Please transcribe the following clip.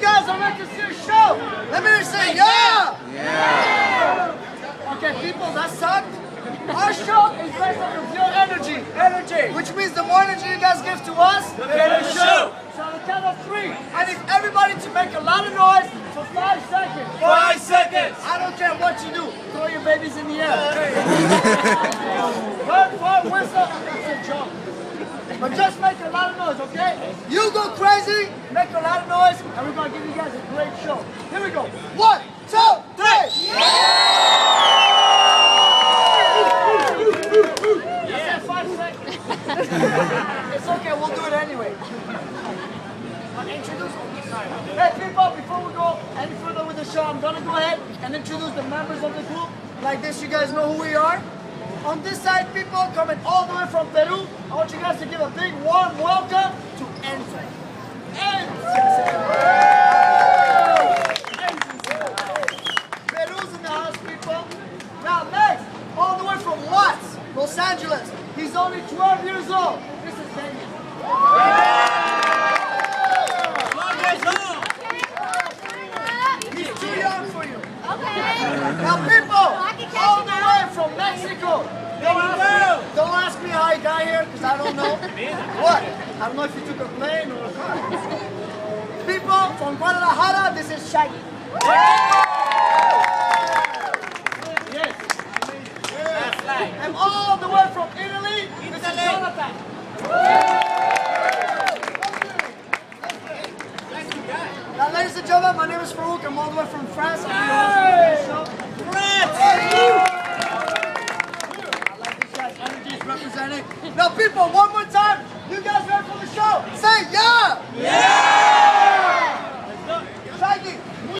guys are ready to see a show? Let me hear you say yeah! Yeah! Okay, people, that sucked. Our show is based on your pure energy. Which means the more energy you guys give to us, the better the show. So on the count of 3, I need everybody to make a lot of noise for 5 seconds. 5 seconds! I don't care what you do. Throw your babies in the air. Bird, whistle, it's a joke. But just make a lot of noise, okay? You go crazy, make a lot of noise, and we're going to give you guys a great show. Here we go. 1, 2, 3! I said 5 seconds. It's okay, we'll do it anyway. Hey people, before we go any further with the show, I'm going to go ahead and introduce the members of the group. Like this, you guys know who we are. On this side, people coming all the way from Peru, I want you guys to give a big warm welcome to Enzo. Peru's in the house, people. Now next, all the way from Watts, Los Angeles. He's only 12 years old. This is Daniel. He's too young for you. Now people, all the way from Mexico. Don't ask me how he got here, because I don't know. What? I don't know if he took a plane or a car. People from Guadalajara, this is Shaggy. Yes. And all the way from Italy, this is Jonathan. Now, ladies and gentlemen, my name is Farouk. I'm all the way from France. I'm the host of the show. France! Representing. Now people, one more time, you guys ready for the show? Say yeah! Yeah!